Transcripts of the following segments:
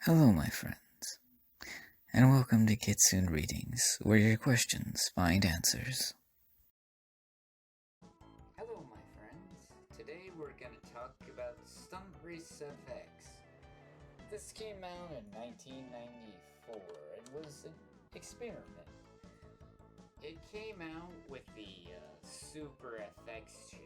Hello, my friends, and welcome to Kitsune Readings, where your questions find answers. Hello, my friends. Today we're gonna talk about Stunt Race FX. This came out in 1994 and was an experiment. It came out with the Super FX chip.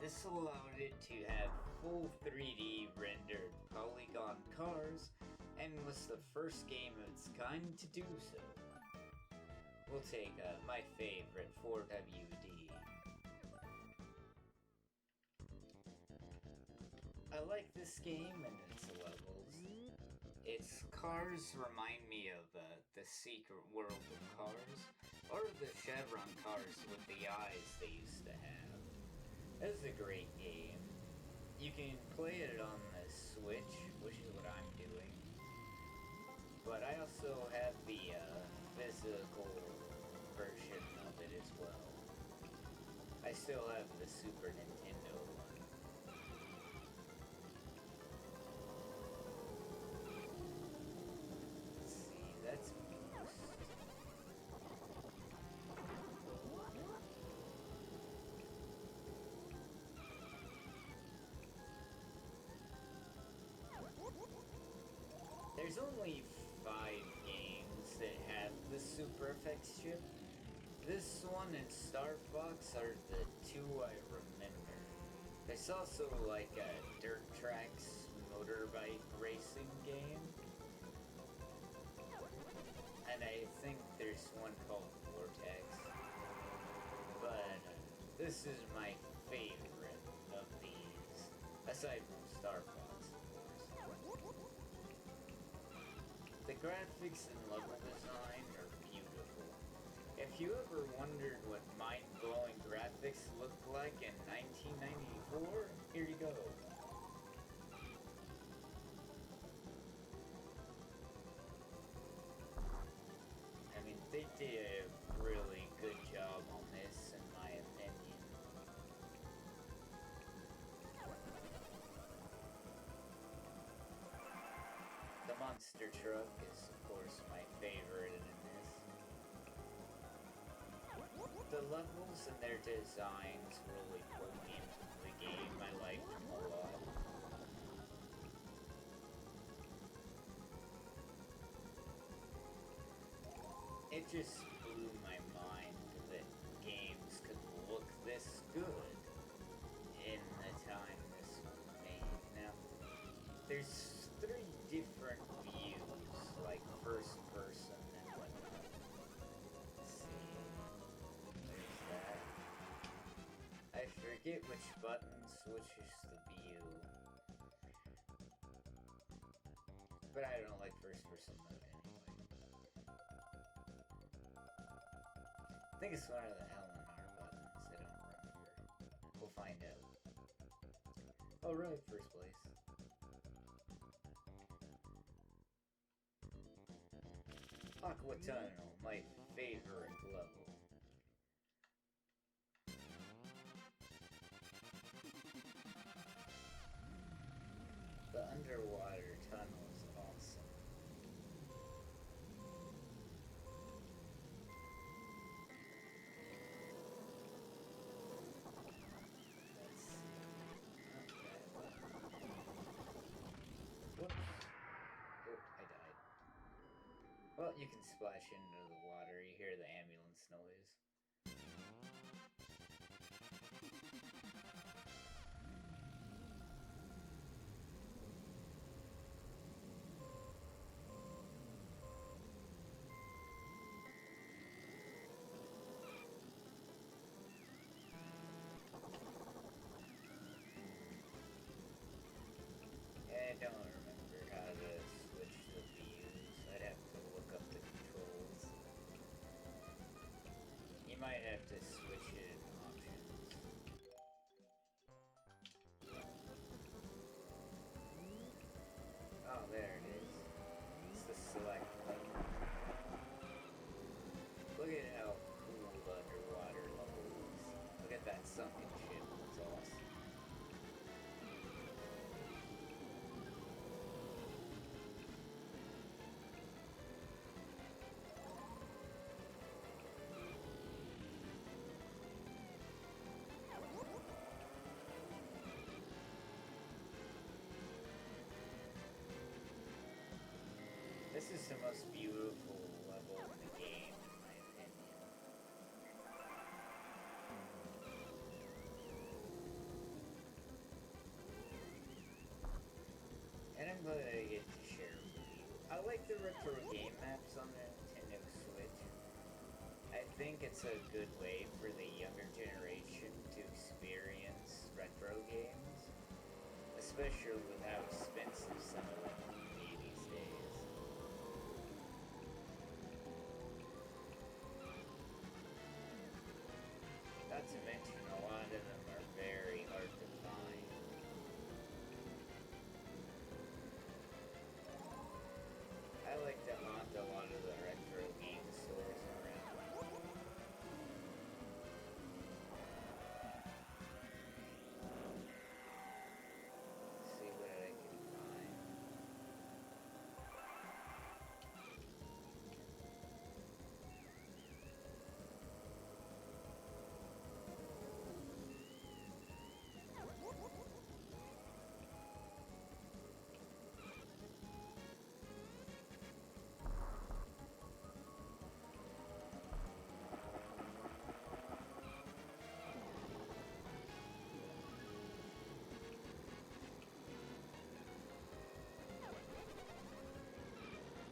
This allowed it to have full 3D rendered polygon cars and was the first game of its kind to do so. We'll take my favorite 4WD. I like this game and its levels. Its cars remind me of the Secret World of Cars, or the Chevron cars with the eyes they used to have. This is a great game. You can play it on the Switch, which is what I'm doing. But I also have the physical version of it as well. I still have the Super Nintendo one. Let's see, that's Boost. There's only 5 games that have the Super FX chip. This one and Star Fox are the 2 I remember. There's also like a Dirt Tracks motorbike racing game. And I think there's one called Vortex. But this is my favorite of these, aside from Star Fox. The graphics and level design are beautiful. If you ever wondered what mind-blowing graphics looked like in 1994, here you go. I mean, they did a really good job on this, in my opinion. The monster truck is, of course, my favorite in this. The levels and their designs really put me into the game. I liked them a lot. It just blew my mind that games could look this good in the time this was made. Now, there's 3 different views, like first person and whatnot. Let's see. There's that. I forget which button switches the view. But I don't like first person mode anyway. I think it's one of the L and R buttons, I don't remember. We'll find out. Oh right, first place. Aqua Tunnel, my favorite level. The underwater tunnel is awesome. Let's see. Whoops. Oh, I died. Well, you can splash into the water. You hear the ambulance noise. I don't remember how to switch the views. I'd have to look up the controls. You might have to switch it in options. Oh, there it is. It's the select button. Look at how cool the underwater level is. Look at that sunken ship. It's awesome. the most beautiful level in the game, in my opinion. And I'm glad I get to share it with you. I like the retro game maps on the Nintendo Switch. I think it's a good way for the younger generation to experience retro games, especially with how expensive some of them can be these days. Not to mention, a lot of them are very hard to find. I like to haunt a lot of the retro game stores around. See what I can find.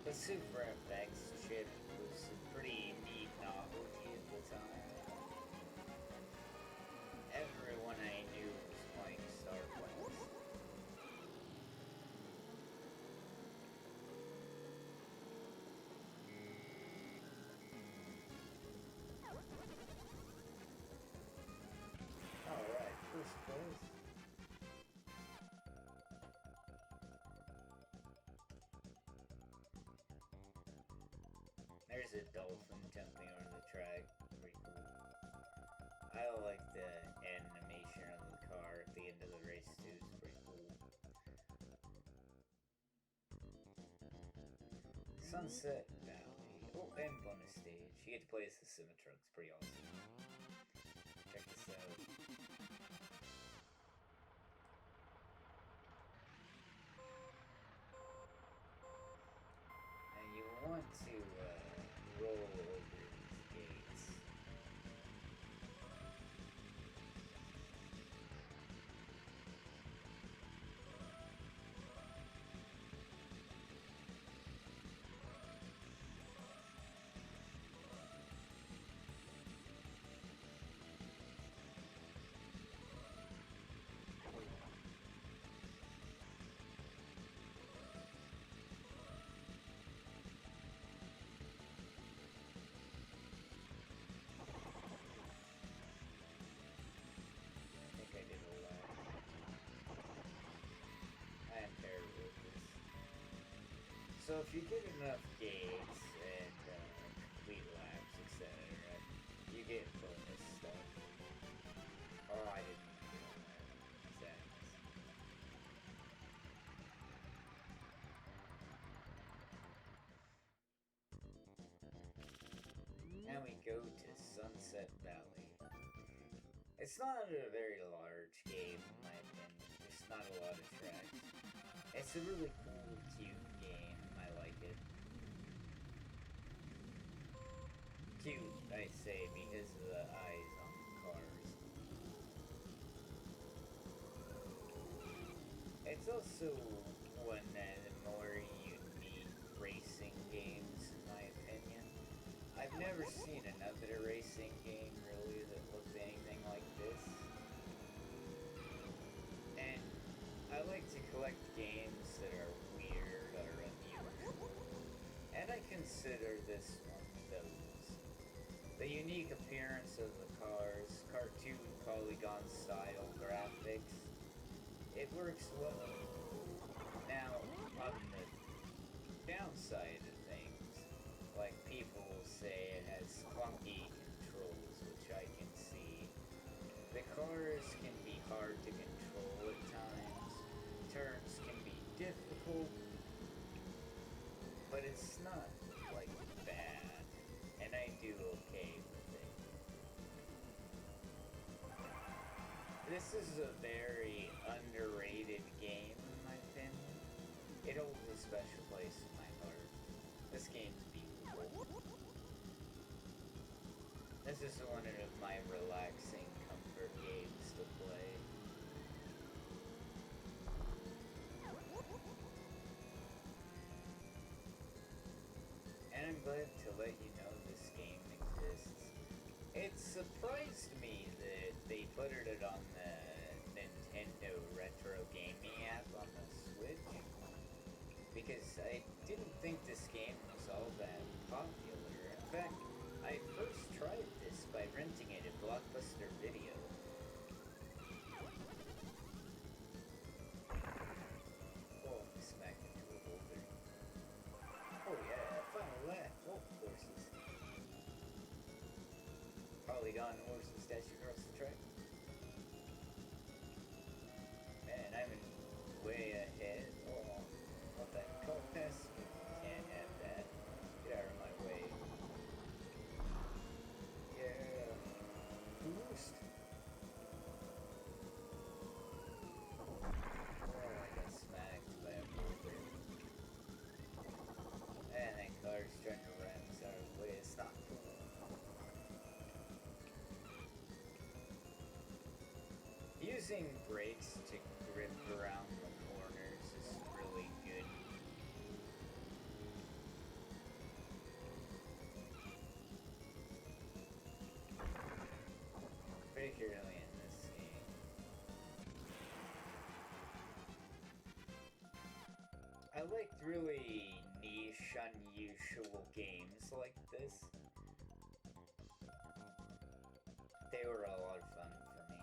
The Super FX chip was a pretty neat novelty at the time. Everyone I knew was playing Star Quest. Alright, first place. There's a dolphin jumping on the track. Pretty cool. I like the animation of the car at the end of the race too. It's pretty cool. Sunset Valley. Oh, and bonus stage. You get to play as the Symmetra. It's pretty awesome. Check this out. And you want to roll over these gates. So if you get enough gates and complete laps, etc., you get bonus stuff. Oh, I didn't get all that. Now we go to Sunset Valley. It's not a very large game, in my opinion. There's not a lot of tracks. It's a really cool, cute game. I like it. Cute, I say, because of the eyes on the cars. It's also one of the more unique racing games, in my opinion. I've never seen another racing game, really, that looks anything like this. And I like to collect games that are weird or unusual, and I consider this one of those. The unique appearance of the cars, cartoon polygon style graphics, it works well. Now, on the downside of things, like people will say it has clunky controls, which I can see. The cars can be hard to control at times. Turns can be difficult, but it's not, like, bad, and I do okay with it. This is a very underrated game, in my opinion. It holds a special place in my heart. This game's beautiful. This is one of my relaxing comfort games to play. And I'm glad to let you know this game exists. It surprised me that they put it on the Nintendo Retro Gaming app on the Switch, because I didn't think this game was all that popular. In fact, I first tried this by renting it at Blockbuster Video. Oh, I smacked into a boulder. Oh yeah, final lap. Oh, horses. Polygon horses dash across the track. Man, I'm way ahead. Oh, what that car pass me? Can't have that. Get out of my way. Yeah. Boost. Oh, I got smacked by a boulder. And that car's trying to ram us out of the way. It's not cool. Using brakes to grip around the corners is really good. Particularly in this game. I liked really niche, unusual games like this. They were a lot of fun for me.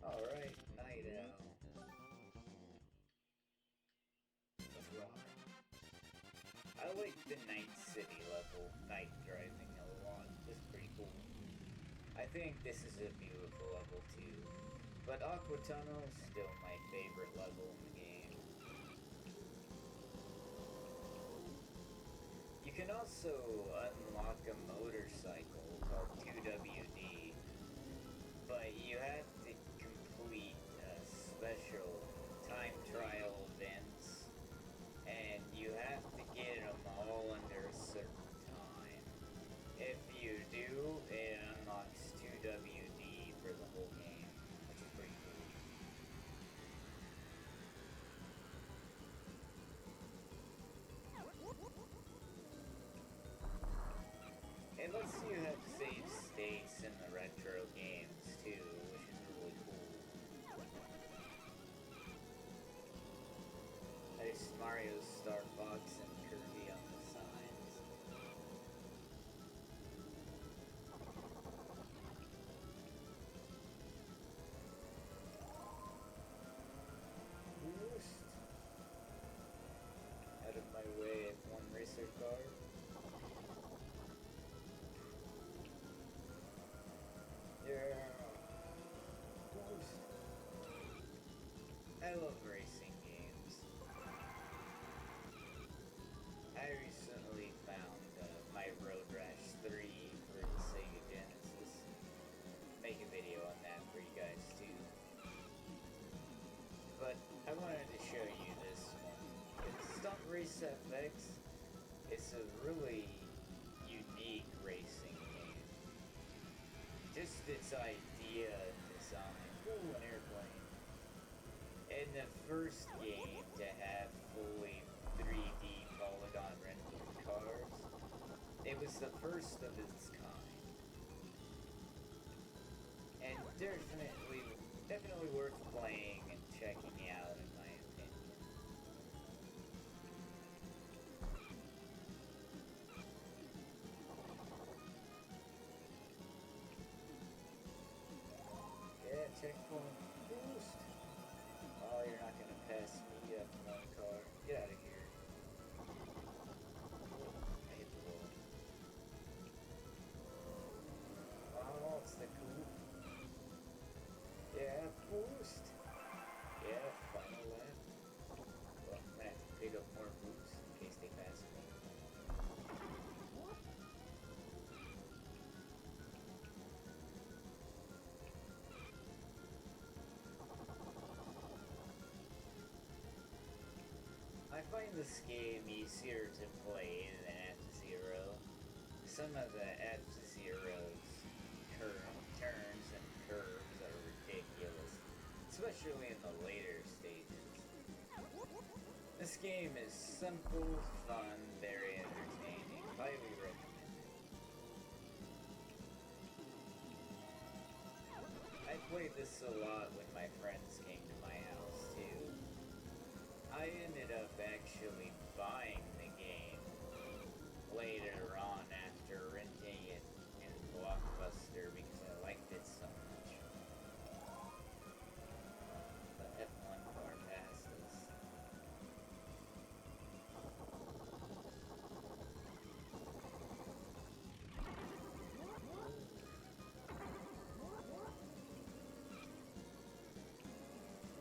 Alright, night owl. Let's rock. I like the Night City level, night driving a lot. It's pretty cool. I think this is a beautiful level too. But Aqua Tunnel is still my favorite level in the game. You can also unlock a motorcycle called 2WD, but you have to complete special time trial events, and you have to get them all under a certain time. If you do, it unlocks 2WD for the whole game, which is pretty cool. It lets you have save states in the retro games too, which is really cool. There's Mario, Star Fox, and Kirby on the signs. Boost. Out of my way, one racer car. Yeah. Boost. I love racing games. I recently found my Road Rash 3 for the Sega Genesis. Make a video on that for you guys too. But I wanted to show you this one. It's Stunt Race FX. It's a really unique racing game. Just its idea and design. Ooh, an airplane. And the first game to have fully 3D polygon rendered cars. It was the first of its kind. And definitely worth playing and checking out in my opinion. Yeah, checkpoint boost. Oh, you're not gonna pass me up, one car. Get out of here. Oh, I hit the wall. Oh, it's the coupe. Yeah, boost. Yeah, final lap. Well, I'm gonna have to pick up more boosts in case they pass me. I find this game easier to play than F-Zero. Some of the F-Zero's turns and curves are ridiculous, especially in the later stages. This game is simple, fun, very entertaining. Highly recommend it. I played this a lot when my friends came to my house too. I ended up actually buying the game later on after renting it in Blockbuster because I liked it so much. The F1 car passed us.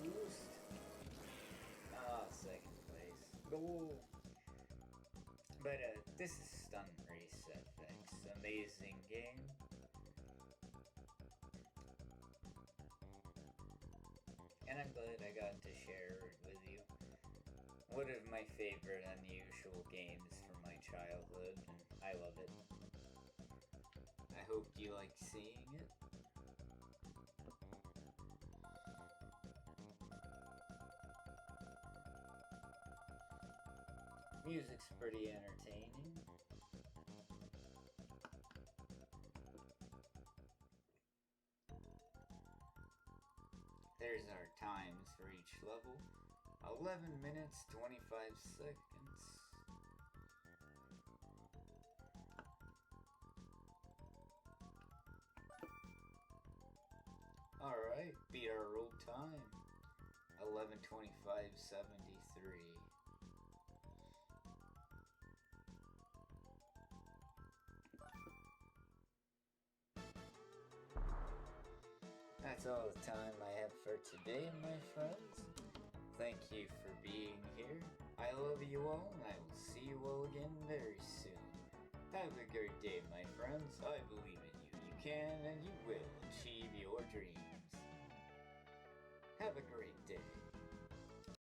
Boost. Ah, second place. Goal. But this is Stunt Race FX. Amazing game. And I'm glad I got to share it with you. One of my favorite unusual games from my childhood, and I love it. I hope you like seeing it. Music's pretty entertaining. There's our times for each level. 11 minutes, 25 seconds. Alright, beat our old time. 11:25:73. That's all the time I have for today, my friends. Thank you for being here. I love you all, and I will see you all again very soon. Have a great day, my friends. I believe in you. You can and you will achieve your dreams. Have a great day.